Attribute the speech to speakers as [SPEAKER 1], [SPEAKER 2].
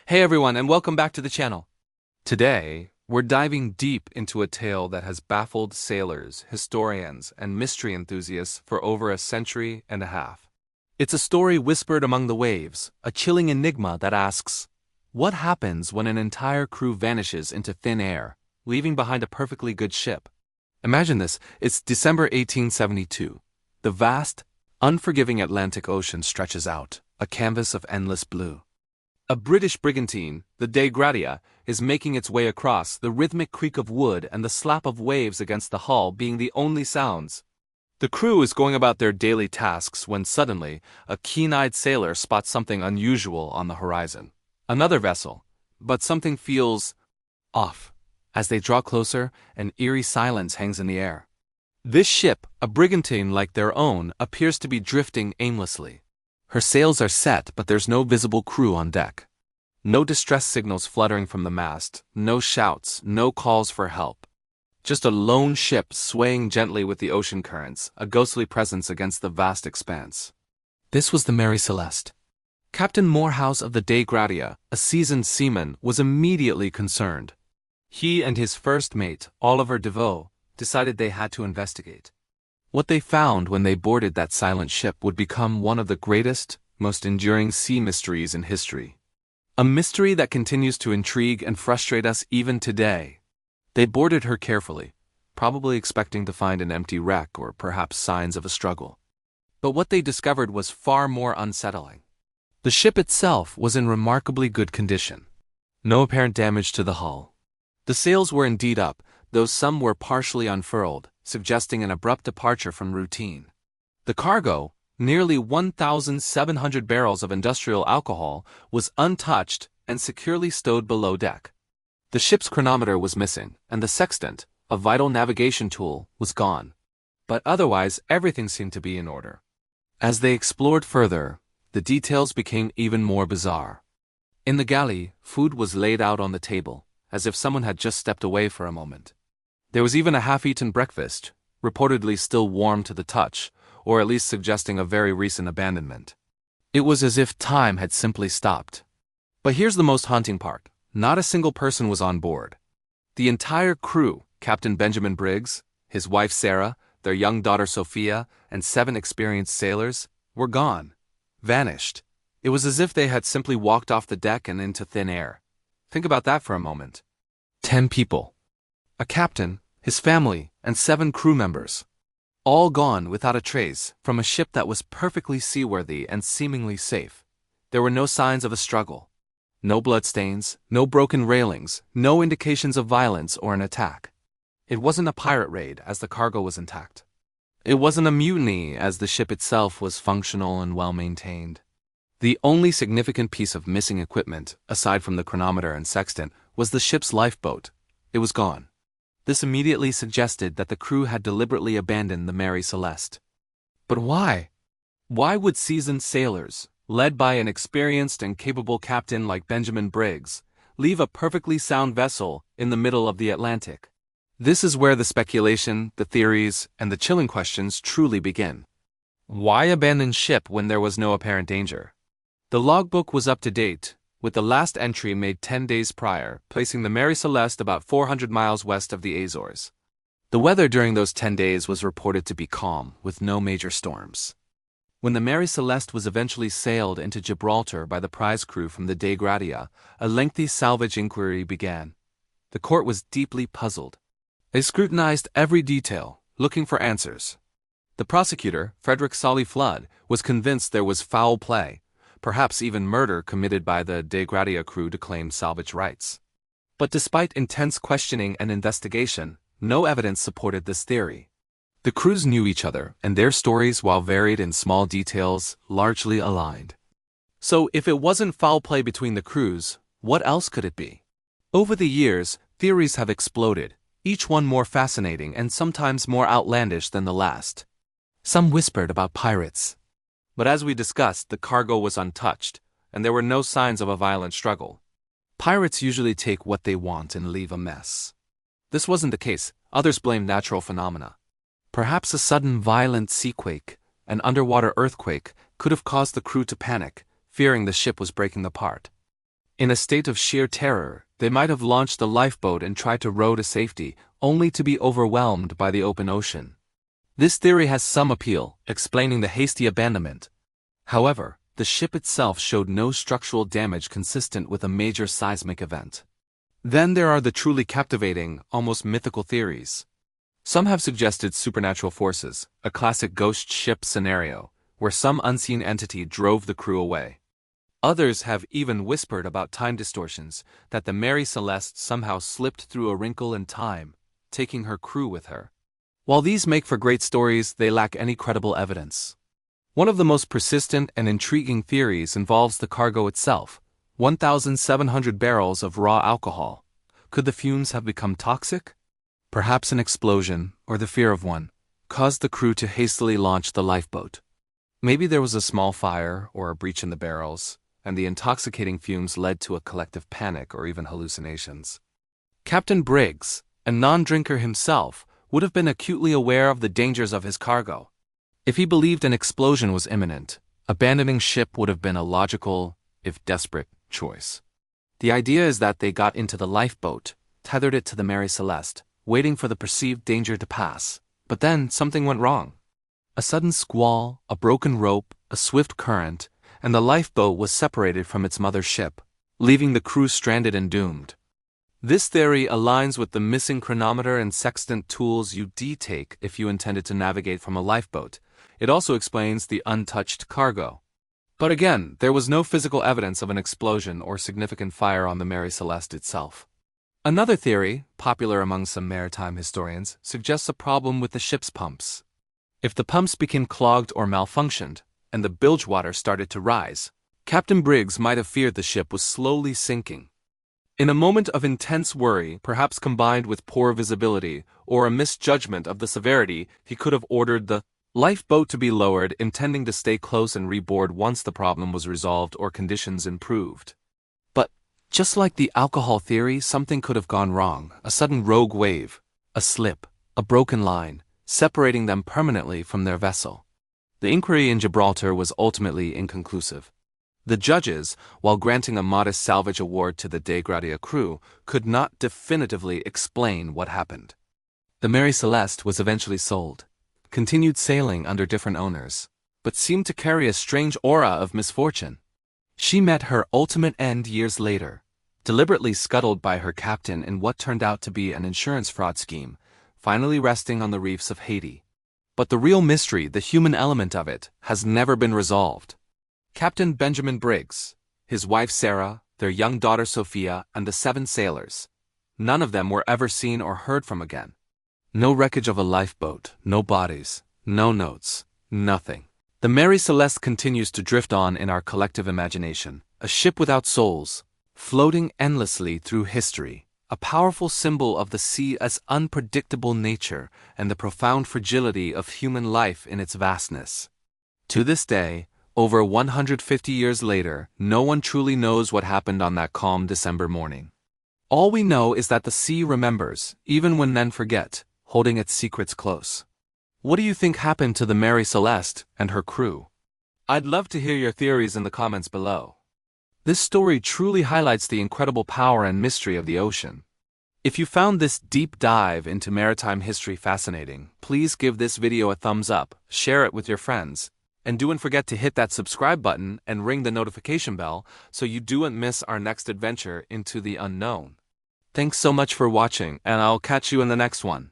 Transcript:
[SPEAKER 1] Hey everyone, and welcome back to the channel. Today, we're diving deep into a tale that has baffled sailors, historians, and mystery enthusiasts for over a century and a half. It's a story whispered among the waves, a chilling enigma that asks, what happens when an entire crew vanishes into thin air, leaving behind a perfectly good ship? Imagine this, it's December 1872. The vast, unforgiving Atlantic Ocean stretches out, a canvas of endless blue. A British brigantine, the Dei Gratia, is making its way across, the rhythmic creak of wood and the slap of waves against the hull being the only sounds. The crew is going about their daily tasks when suddenly, a keen-eyed sailor spots something unusual on the horizon. Another vessel, but something feels off. As they draw closer, an eerie silence hangs in the air. This ship, a brigantine like their own, appears to be drifting aimlessly. Her sails are set, but there's no visible crew on deck. No distress signals fluttering from the mast, no shouts, no calls for help. Just a lone ship swaying gently with the ocean currents, a ghostly presence against the vast expanse. This was the Mary Celeste. Captain Morehouse of the Dei Gratia, a seasoned seaman, was immediately concerned. He and his first mate, Oliver DeVoe, decided they had to investigate. What they found when they boarded that silent ship would become one of the greatest, most enduring sea mysteries in history. A mystery that continues to intrigue and frustrate us even today. They boarded her carefully, probably expecting to find an empty wreck or perhaps signs of a struggle. But what they discovered was far more unsettling. The ship itself was in remarkably good condition. No apparent damage to the hull. The sails were indeed up, though some were partially unfurled, suggesting an abrupt departure from routine. The cargo, nearly 1,700 barrels of industrial alcohol, was untouched and securely stowed below deck. The ship's chronometer was missing, and the sextant, a vital navigation tool, was gone. But otherwise, everything seemed to be in order. As they explored further, the details became even more bizarre. In the galley, food was laid out on the table, as if someone had just stepped away for a moment. There was even a half-eaten breakfast, reportedly still warm to the touch, or at least suggesting a very recent abandonment. It was as if time had simply stopped. But here's the most haunting part. Not a single person was on board. The entire crew, Captain Benjamin Briggs, his wife Sarah, their young daughter Sophia, and 7 experienced sailors, were gone. Vanished. It was as if they had simply walked off the deck and into thin air. Think about that for a moment. 10 people. A captain, his family, and 7 crew members. All gone without a trace from a ship that was perfectly seaworthy and seemingly safe. There were no signs of a struggle. No bloodstains, no broken railings, no indications of violence or an attack. It wasn't a pirate raid as the cargo was intact. It wasn't a mutiny as the ship itself was functional and well-maintained. The only significant piece of missing equipment, aside from the chronometer and sextant, was the ship's lifeboat. It was gone. This immediately suggested that the crew had deliberately abandoned the Mary Celeste. But why? Why would seasoned sailors, led by an experienced and capable captain like Benjamin Briggs, leave a perfectly sound vessel in the middle of the Atlantic? This is where the speculation, the theories, and the chilling questions truly begin. Why abandon ship when there was no apparent danger? The logbook was up to date, with the last entry made 10 days prior, placing the Mary Celeste about 400 miles west of the Azores. The weather during those 10 days was reported to be calm, with no major storms. When the Mary Celeste was eventually sailed into Gibraltar by the prize crew from the Dei Gratia, a lengthy salvage inquiry began. The court was deeply puzzled. They scrutinized every detail, looking for answers. The prosecutor, Frederick Solly Flood, was convinced there was foul play, perhaps even murder committed by the Dei Gratia crew to claim salvage rights. But despite intense questioning and investigation, no evidence supported this theory. The crews knew each other, and their stories, while varied in small details, largely aligned. So if it wasn't foul play between the crews, what else could it be? Over the years, theories have exploded, each one more fascinating and sometimes more outlandish than the last. Some whispered about pirates. But as we discussed, the cargo was untouched, and there were no signs of a violent struggle. Pirates usually take what they want and leave a mess. This wasn't the case. Others blamed natural phenomena. Perhaps a sudden violent seaquake, an underwater earthquake, could have caused the crew to panic, fearing the ship was breaking apart. In a state of sheer terror, they might have launched the lifeboat and tried to row to safety, only to be overwhelmed by the open ocean. This theory has some appeal, explaining the hasty abandonment. However, the ship itself showed no structural damage consistent with a major seismic event. Then there are the truly captivating, almost mythical theories. Some have suggested supernatural forces, a classic ghost ship scenario, where some unseen entity drove the crew away. Others have even whispered about time distortions, that the Mary Celeste somehow slipped through a wrinkle in time, taking her crew with her. While these make for great stories, they lack any credible evidence. One of the most persistent and intriguing theories involves the cargo itself, 1,700 barrels of raw alcohol. Could the fumes have become toxic? Perhaps an explosion, or the fear of one, caused the crew to hastily launch the lifeboat. Maybe there was a small fire or a breach in the barrels, and the intoxicating fumes led to a collective panic or even hallucinations. Captain Briggs, a non-drinker himself, would have been acutely aware of the dangers of his cargo. If he believed an explosion was imminent, abandoning ship would have been a logical, if desperate, choice. The idea is that they got into the lifeboat, tethered it to the Mary Celeste, waiting for the perceived danger to pass, but then something went wrong. A sudden squall, a broken rope, a swift current, and the lifeboat was separated from its mother ship, leaving the crew stranded and doomed. This theory aligns with the missing chronometer and sextant tools you'd take if you intended to navigate from a lifeboat. It also explains the untouched cargo. But again, there was no physical evidence of an explosion or significant fire on the Mary Celeste itself. Another theory, popular among some maritime historians, suggests a problem with the ship's pumps. If the pumps became clogged or malfunctioned, and the bilge water started to rise, Captain Briggs might have feared the ship was slowly sinking. In a moment of intense worry, perhaps combined with poor visibility or a misjudgment of the severity, he could have ordered the lifeboat to be lowered, intending to stay close and reboard once the problem was resolved or conditions improved. But, just like the alcohol theory, something could have gone wrong. A sudden rogue wave, a slip, a broken line, separating them permanently from their vessel. The inquiry in Gibraltar was ultimately inconclusive. The judges, while granting a modest salvage award to the De Gratia crew, could not definitively explain what happened. The Mary Celeste was eventually sold, continued sailing under different owners, but seemed to carry a strange aura of misfortune. She met her ultimate end years later, deliberately scuttled by her captain in what turned out to be an insurance fraud scheme, finally resting on the reefs of Haiti. But the real mystery, the human element of it, has never been resolved. Captain Benjamin Briggs, his wife Sarah, their young daughter Sophia, and the 7 sailors. None of them were ever seen or heard from again. No wreckage of a lifeboat, no bodies, no notes, nothing. The Mary Celeste continues to drift on in our collective imagination, a ship without souls, floating endlessly through history, a powerful symbol of the sea's unpredictable nature and the profound fragility of human life in its vastness. To this day, over 150 years later, no one truly knows what happened on that calm December morning. All we know is that the sea remembers, even when men forget, holding its secrets close. What do you think happened to the Mary Celeste and her crew? I'd love to hear your theories in the comments below. This story truly highlights the incredible power and mystery of the ocean. If you found this deep dive into maritime history fascinating, please give this video a thumbs up, share it with your friends, and don't forget to hit that subscribe button and ring the notification bell so you don't miss our next adventure into the unknown. Thanks so much for watching, and I'll catch you in the next one.